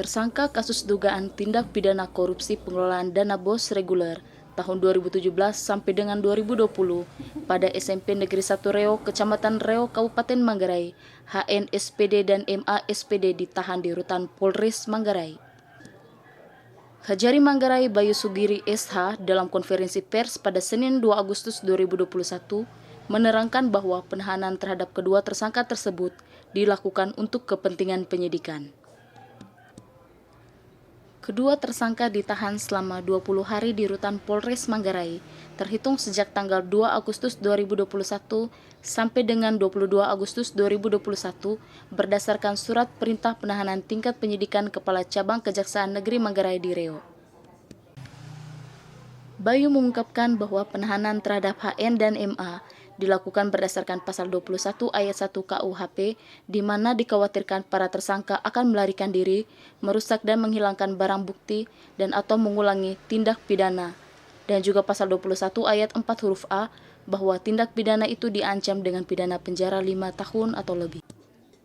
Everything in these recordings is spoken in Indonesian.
Tersangka kasus dugaan tindak pidana korupsi pengelolaan dana BOS reguler tahun 2017 sampai dengan 2020 pada SMP Negeri 1 Reo, Kecamatan Reo, Kabupaten Manggarai, HN SPD dan MA SPD ditahan di rutan Polres Manggarai. Hajari Manggarai Bayu Sugiri SH dalam konferensi pers pada Senin 2 Agustus 2021 menerangkan bahwa penahanan terhadap kedua tersangka tersebut dilakukan untuk kepentingan penyidikan. Kedua tersangka ditahan selama 20 hari di rutan Polres Manggarai, terhitung sejak tanggal 2 Agustus 2021 sampai dengan 22 Agustus 2021 berdasarkan surat perintah penahanan tingkat penyidikan Kepala Cabang Kejaksaan Negeri Manggarai di Reo. Bayu mengungkapkan bahwa penahanan terhadap HN dan MA dilakukan berdasarkan pasal 21 ayat 1 KUHP, di mana dikhawatirkan para tersangka akan melarikan diri, merusak dan menghilangkan barang bukti, dan atau mengulangi tindak pidana. Dan juga pasal 21 ayat 4 huruf A, bahwa tindak pidana itu diancam dengan pidana penjara 5 tahun atau lebih.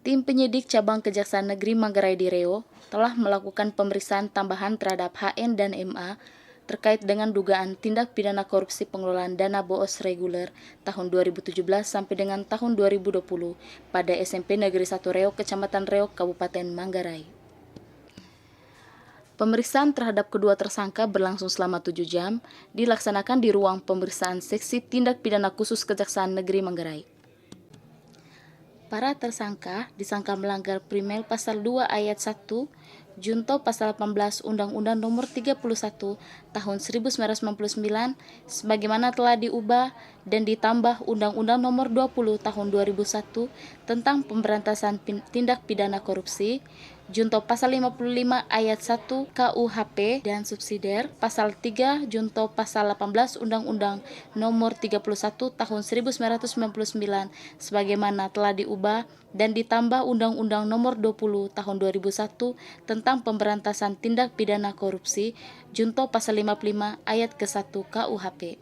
Tim penyidik Cabang Kejaksaan Negeri Manggarai di Reo telah melakukan pemeriksaan tambahan terhadap HN dan MA terkait dengan dugaan tindak pidana korupsi pengelolaan dana BOS reguler tahun 2017 sampai dengan tahun 2020 pada SMP Negeri 1 Reo, Kecamatan Reo, Kabupaten Manggarai. Pemeriksaan terhadap kedua tersangka berlangsung selama 7 jam, dilaksanakan di ruang pemeriksaan Seksi Tindak Pidana Khusus Kejaksaan Negeri Manggarai. Para tersangka disangka melanggar Primer Pasal 2 Ayat 1, Junto Pasal 18 Undang-Undang Nomor 31 Tahun 1999 sebagaimana telah diubah dan ditambah Undang-Undang Nomor 20 Tahun 2001 tentang pemberantasan tindak pidana korupsi, Junto Pasal 55 Ayat 1 KUHP dan subsidiar Pasal 3 Junto Pasal 18 Undang-Undang Nomor 31 Tahun 1999 sebagaimana telah diubah dan ditambah Undang-Undang Nomor 20 Tahun 2001 tentang pemberantasan tindak pidana korupsi, Junto Pasal 55 Ayat ke-1 KUHP.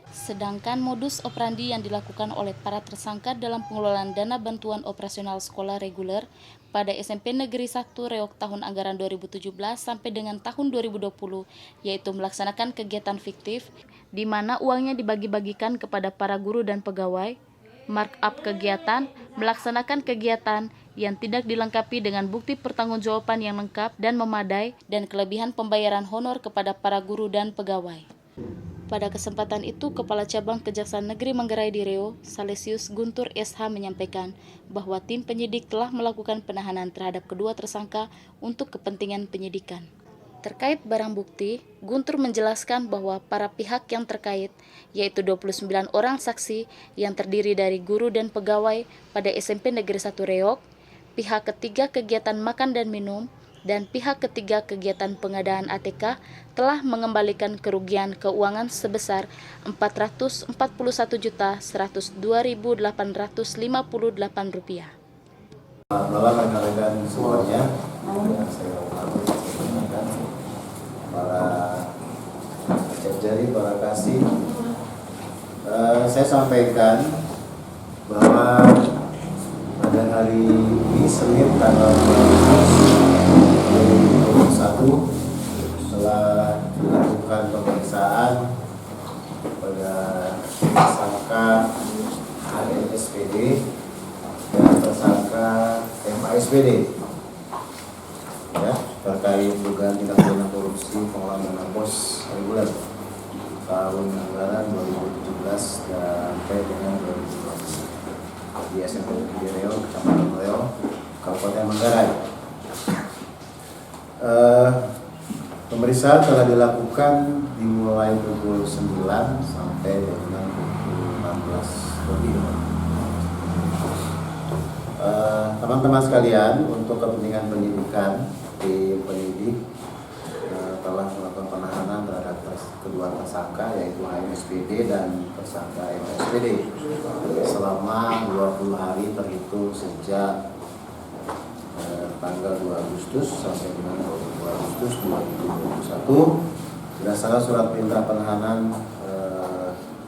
Sedangkan modus operandi yang dilakukan oleh para tersangka dalam pengelolaan dana bantuan operasional sekolah reguler pada SMP Negeri 1 Reok tahun anggaran 2017 sampai dengan tahun 2020, yaitu melaksanakan kegiatan fiktif, di mana uangnya dibagi-bagikan kepada para guru dan pegawai, markup kegiatan, melaksanakan kegiatan yang tidak dilengkapi dengan bukti pertanggungjawaban yang lengkap dan memadai, dan kelebihan pembayaran honor kepada para guru dan pegawai. Pada kesempatan itu, Kepala Cabang Kejaksaan Negeri Manggarai di Reo, Salesius Guntur SH menyampaikan bahwa tim penyidik telah melakukan penahanan terhadap kedua tersangka untuk kepentingan penyidikan. Terkait barang bukti, Guntur menjelaskan bahwa para pihak yang terkait, yaitu 29 orang saksi yang terdiri dari guru dan pegawai pada SMP Negeri 1 Reok, pihak ketiga kegiatan makan dan minum, dan pihak ketiga kegiatan pengadaan ATK telah mengembalikan kerugian keuangan sebesar Rp441.102.858. Malam rekan-rekan semuanya, saya perkenalkan para jari, para kasih. Saya sampaikan bahwa pada hari ini Senin tanggal 2021 telah dilakukan pemeriksaan pada tersangka HN SPD dan tersangka MA SPD ya, terkait dugaan tindak pidana korupsi pengelolaan dana BOS reguler tahun anggaran 2017 sampai dengan 2020 di SMP Negeri Reo, Kecamatan Reo, Kabupaten Manggarai. Pemeriksaan telah dilakukan dimulai pukul 9 sampai dengan pukul 16 lebih. Teman-teman sekalian, untuk kepentingan penyidikan, tim penyidik telah melakukan penahanan terhadap kedua tersangka, yaitu HNSPD dan tersangka MSPD selama 20 hari terhitung sejak tanggal 2 Agustus sampai dengan 22 Agustus 2021 berdasarkan surat perintah penahanan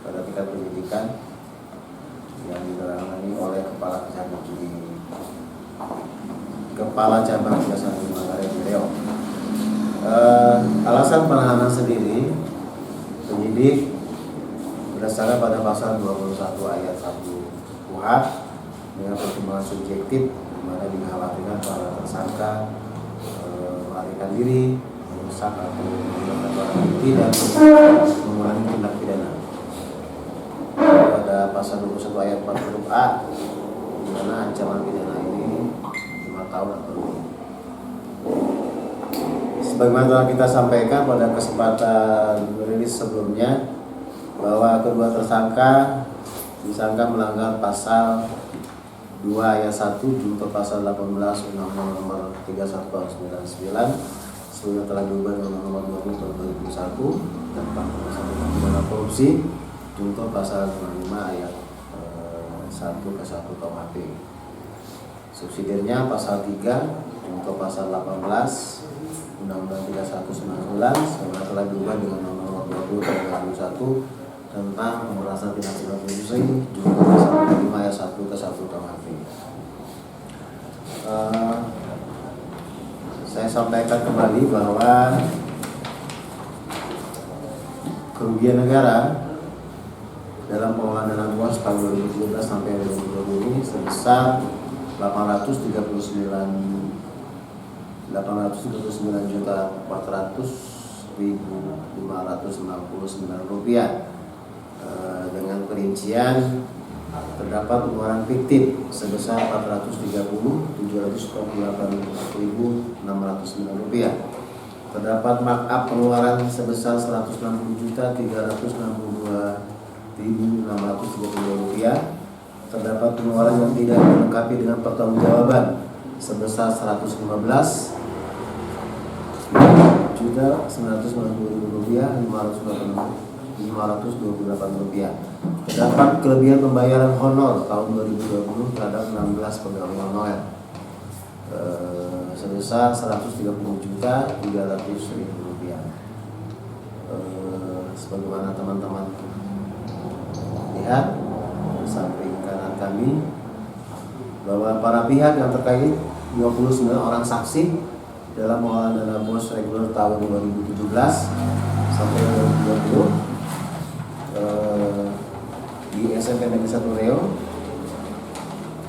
pada tingkat penyidikan yang ditandatangani oleh Kepala Cabang Kejaksaan Negeri Manggarai Riau. Alasan penahanan sendiri, penyidik berdasarkan pada pasal 21 ayat 1 KUHP dengan pertimbangan subjektif di mana dikhawatirkan para tersangka melarikan diri, merusak atau menggunakan barang bukti dan mengulangi tindak pidana. Pada pasal 21 ayat 4 huruf A di mana ancaman pidana ini 5 tahun atau lebih. Sebagaimana telah kita sampaikan pada kesempatan rilis sebelumnya bahwa kedua tersangka disangka melanggar pasal 2 ayat 1 junto pasal 18 Undang-Undang Nomor 31 Tahun 99 sebelumnya telah diubah dengan Nomor 20 Tahun 2001 tentang pemberantasan pidana korupsi junto pasal 55 ayat 1 ke 1 KUHP. Subsidiarnya pasal 3 junto pasal 18 Undang-Undang 31 1999 setelah telah diubah dengan Nomor 20 Tahun 2001 tentang pemberantasan tindak pidana korupsi junto pasal 55 ayat 1 ke 1 KUHP. Saya sampaikan kembali bahwa kerugian negara dalam pengelolaan dana BOS tahun 2017 sampai 2020 ini sebesar 839.400.569 rupiah, dengan perincian terdapat pengeluaran fiktif sebesar 430.748.609 rupiah, terdapat markup pengeluaran sebesar 160.362.630 rupiah, terdapat pengeluaran yang tidak dilengkapi dengan pertanggungjawaban sebesar 115.990.528 rupiah. Terdapat kelebihan pembayaran honor tahun 2020 terhadap 16 pegawai honorer sebesar 130.300.000 rupiah. Sebagaimana teman-teman lihat di samping kanan kami bahwa para pihak yang terkait 29 orang saksi dalam pengelolaan dana BOS reguler tahun 2017 sampai 2020 di SMP Negeri 1 Riau,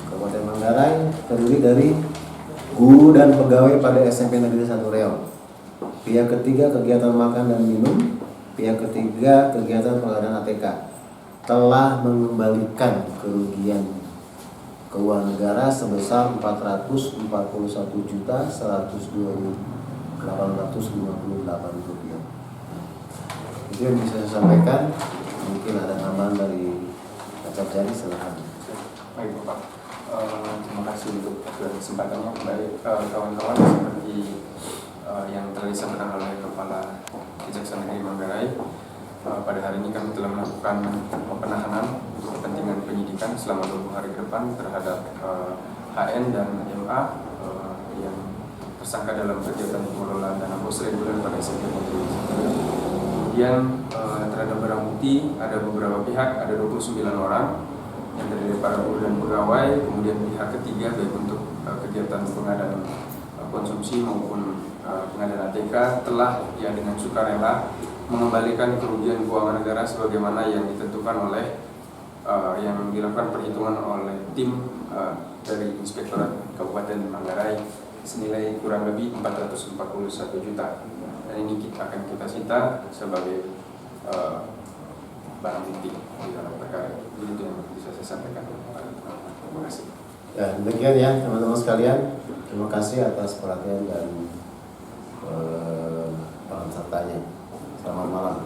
Kabupaten Manggarai, terdiri dari guru dan pegawai pada SMP Negeri 1 Riau. Pihak ketiga kegiatan makan dan minum, pihak ketiga kegiatan pengadaan ATK telah mengembalikan kerugian keuangan negara sebesar 441.102.858 rupiah. Itu yang bisa saya sampaikan. Mungkin ada tambahan dari Kacap Jari, silakan. Baik Bapak, terima kasih untuk kesempatannya. Baik kawan-kawan, seperti yang telah disampaikan oleh Kepala Kejaksaan Negeri Manggarai, pada hari ini kami telah melakukan penahanan untuk kepentingan penyidikan selama 20 hari ke depan terhadap HN dan MA yang tersangka dalam kegiatan pengelolaan dana BOS reguler pada SMP Negeri 1. Kemudian terhadap barang bukti ada beberapa pihak, ada 29 orang yang terdiri dari para guru dan pegawai. Kemudian pihak ketiga baik untuk kegiatan pengadaan konsumsi maupun pengadaan ATK telah dengan sukarela mengembalikan kerugian keuangan negara sebagaimana yang ditentukan oleh yang dilakukan perhitungan oleh tim dari Inspektorat Kabupaten Manggarai senilai kurang lebih 441 juta. Dan ini akan kita sita sebagai barang bukti di dalam perkara. Itu yang bisa saya sampaikan. Terima kasih. Ya, demikian ya teman-teman sekalian. Terima kasih atas perhatian dan peran sertanya. Selamat malam.